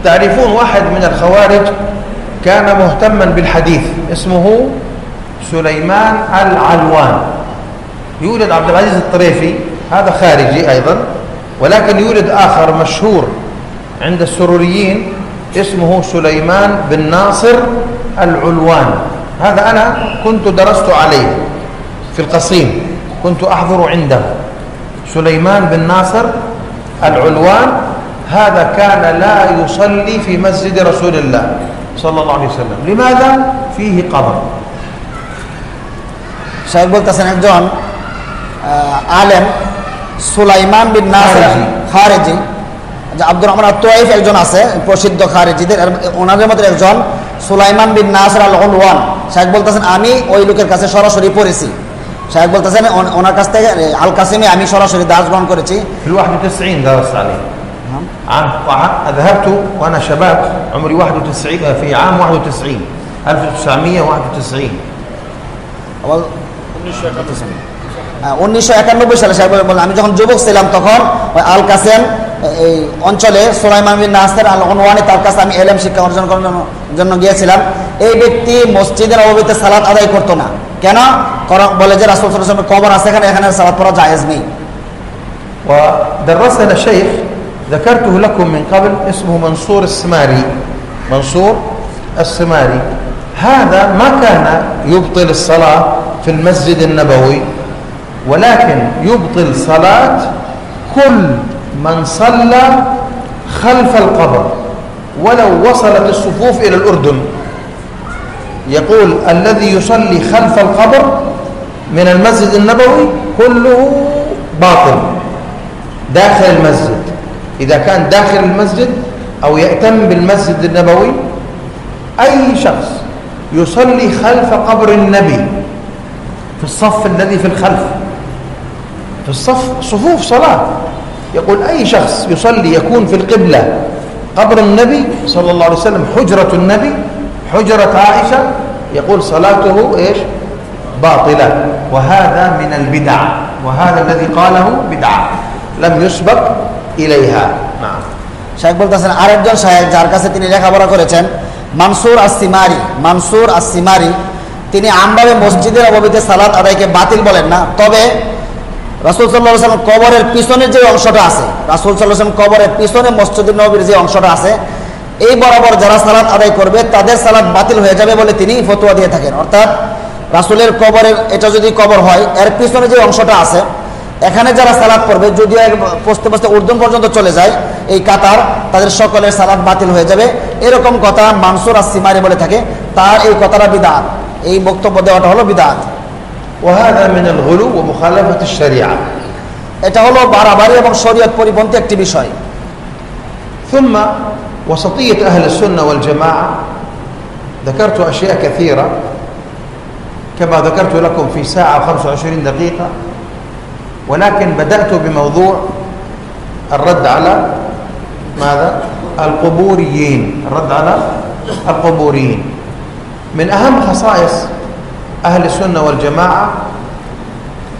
تعرفون واحد من الخوارج كان مهتما بالحديث اسمه سليمان العلوان. يولد عبد العزيز الطريفي، هذا خارجي أيضا، ولكن يولد آخر مشهور عند السروريين اسمه سليمان بن ناصر العلوان. هذا أنا كنت درست عليه في القصيم، كنت أحضر عنده. سليمان بن ناصر العلوان هذا كان لا يصلي في مسجد رسول الله صلى الله عليه وسلم. لماذا؟ فيه قبر. শাইখ বলতেছেন একজন আলেম সুলাইমান বিন নাসির খারেজি, আব্দুর রহমান আত-তাইফি একজন আছে প্রসিদ্ধ খারেজিদের, ওনাদের মধ্যে একজন সুলাইমান বিন নাসির আল-উলওয়ান। শাইখ বলতেছেন আমি ওই লোকের কাছে সরাসরি পড়েছি। শাইখ বলতেছেন ওনার কাছ থেকে আল কাসিমে আমি সরাসরি দাস গ্রহণ করেছি। في 91 درست عليه. ذهبت وانا شباب عمري 91 في عام 91 1991 1991 সালে শাইখ বলেন আমি যখন যুবক ছিলাম তখন ওই আল কাসেম এই অঞ্চলে সুলাইমান বিন নাসির আল-উলওয়ানি তার কাছে আমি ইলম শিক্ষা অর্জন করার জন্য গিয়েছিলাম। এই ব্যক্তি মসজিদের নববীতে সালাত আদায় করতো না। কেন? বলে যে রাসূল সাল্লাল্লাহু আলাইহি ওয়াসাল্লামের কবর আছে এখানে সালাত পড়া জায়েজ নেই। ودرسنا شيخ ذكرته لكم من قبل اسمه منصور السماري. منصور السماري هذا ما كان يبطل الصلاة في المسجد النبوي، ولكن يبطل صلاة كل من صلى خلف القبر ولو وصلت الصفوف إلى الأردن. يقول الذي يصلي خلف القبر من المسجد النبوي كله باطل داخل المسجد. إذا كان داخل المسجد أو يأتم بالمسجد النبوي أي شخص يصلي خلف قبر النبي في الصف الذي في الخلف، في الصف صفوف صلاة، يقول أي شخص يصلي يكون في القبلة قبر النبي صلى الله عليه وسلم، حجرة النبي، حجرة عائشة، يقول صلاته إيش؟ باطلة. وهذا من البدع، وهذا الذي قاله بدعة لم يسبق إليها. نعم. শাইখ বলতেছেন আরেকজন শাইখ যার কাছে তিনি লেখাপড়া করেছেন মানসুর আস-সিমারি। মানসুর আস-সিমারি তিনি আমভাবে মসজিদের নববীতে সালাত আদায়কে বাতিল বলেন না, তবে রাসূল সাল্লাল্লাহু আলাইহি ওয়াসাল্লাম কবরের পিছনের যে অংশটা আছে, রাসূল সাল্লাল্লাহু আলাইহি ওয়াসাল্লাম কবরের পিছনে মসজিদুন নববীর যে অংশটা আছে এই বরাবর যারা সালাত আদায় করবে তাদের সালাত বাতিল হয়ে যাবে বলে তিনি ফতোয়া দিয়ে থাকেন। অর্থাৎ রাসূলের কবরের এটা যদি কবর হয় এর পিছনে যে অংশটা আছে এখানে যারা সালাত পড়বে যদিও পৌঁছতে পৌঁছতে উর্দুন পর্যন্ত চলে যায় এই কাতার, তাদের সকলের সালাত বাতিল হয়ে যাবে, এরকম কথা মানসুর আস-সিমারি বলে থাকে। তার এই কথাটা বিদআত, এই বক্তব্য দেওয়াটা হলো বিদআত। وهذا من الغلو ومخالفة الشريعة. এটা হলো বাড়াবাড়ি এবং শরীয়ত পরিপন্থী একটি বিষয়। ثم وسطية أهل السنة والجماعة ذكرت أشياء كثيرة كما ذكرت لكم في ساعة 25 دقيقة، ولكن بدأت بموضوع الرد على ماذا؟ القبوريين. الرد على القبوريين. من أهم خصائص أهل السنة والجماعة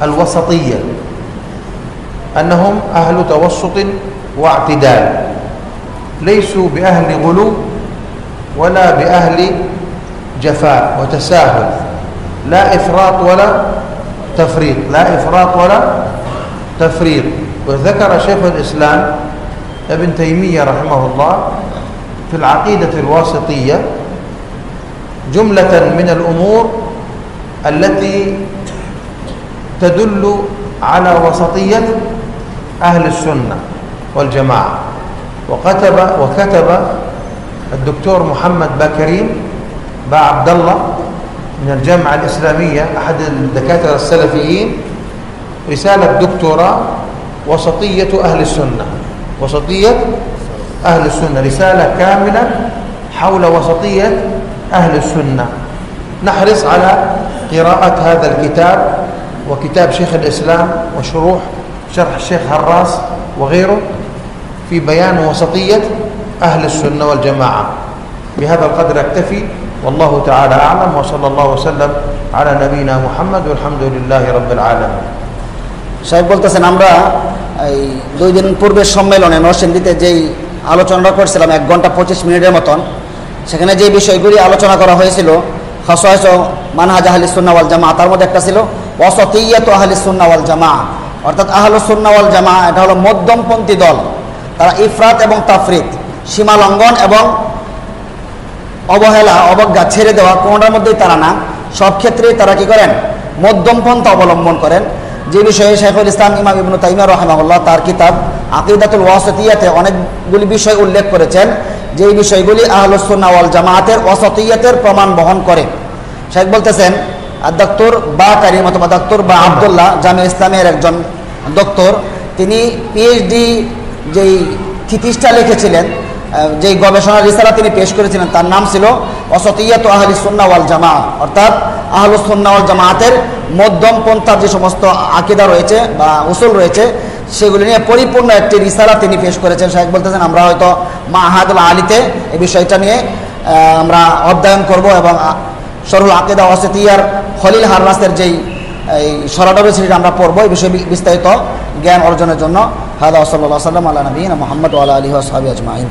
الوسطية، أنهم أهل توسط واعتدال، ليسوا بأهل غلو ولا بأهل جفاء وتساهل، لا إفراط ولا تفريط، لا إفراط ولا تفريط. وذكر شيخ الإسلام ابن تيمية رحمه الله في العقيدة الواسطية جملة من الأمور التي تدل على وسطية أهل السنة والجماعة. وكتب الدكتور محمد باكرين با عبد الله من الجامعة الإسلامية أحد الدكاترة السلفيين رسالة دكتوراه وسطية أهل السنة. وسطية أهل السنة، رسالة كاملة حول وسطية أهل السنة. نحرص على قراءة هذا الكتاب وكتاب شيخ الإسلام وشروح شرح الشيخ هراس وغيره في بيان وسطية أهل السنة والجماعة. بهذا القدر أكتفي، والله تعالى أعلم، وصلى الله وسلم على نبينا محمد والحمد لله رب العالمين. শাইখ বলতেছেন আমরা এই 2 দিন পূর্বের সম্মেলনে নরসিংদীতে যেই আলোচনা করছিলাম 1 ঘন্টা 25 মিনিটের মতন। সেখানে যে বিষয়গুলি আলোচনা করা হয়েছিল খাসায়েস মানহাজ আহলিস সুন্নাহ ওয়াল জামাআহ, তার মধ্যে একটা ছিল ওয়াসাতিয়্যাতু আহলিস সুন্নাহ ওয়াল জামাআহ, অর্থাৎ আহলুস সুন্নাহ ওয়াল জামাআহ এটা হলো মধ্যমপন্থী দল। তারা ইফরাত এবং তাফরিত, সীমা লঙ্ঘন এবং অবহেলা অবজ্ঞা ছেড়ে দেওয়া কোনটার মধ্যেই তারা না, সব ক্ষেত্রেই তারা কি করেন? মধ্যম পন্থা অবলম্বন করেন। যে বিষয়ে শাইখুল ইসলাম ইমাম ইবনে তাইমিয়া রাহিমাহুল্লাহ তার কিতাব আকিদাতুল ওয়াসিতিয়াতে অনেকগুলি বিষয় উল্লেখ করেছেন, যেই বিষয়গুলি আহলুস সুন্নাহ ওয়াল জামাআতের ওয়াসিতিয়াতের প্রমাণ বহন করে। শেখ বলতেছেন ডক্টর বা কারিম অথবা ডক্টর বা আব্দুল্লাহ জামিয়া ইসলামের একজন ডক্টর, তিনি পিএইচডি যেই থিসিসটা লিখেছিলেন, যেই গবেষণা রিসালা তিনি পেশ করেছিলেন, তার নাম ছিল ওয়াসিয়াতু আহলিস সুন্নাহ ওয়াল জামাআহ, অর্থাৎ আহলুস সুন্নাহ ওয়াল জামাআতের মধ্যম পন্থার যে সমস্ত আকীদা রয়েছে বা উসুল রয়েছে সেগুলি নিয়ে পরিপূর্ণ একটি রিসালা তিনি পেশ করেছেন। শাইখ বলতেছেন আমরা হয়তো মাহাদুল আলীতে এই বিষয়টা নিয়ে আমরা অধ্যয়ন করব এবং শরহুল আকীদা ওয়াসিতিয়ার খলিল হাররাসের যেই এই সরাডবে সেটা আমরা পড়বো এই বিষয়ে বিস্তারিত জ্ঞান অর্জনের জন্য। হাদা ওয়া সাল্লাল্লাহু আলা নবিয়িনা মুহাম্মদ ওয়া আলা আলিহি ওয়া সাহবিহি আজমাইন।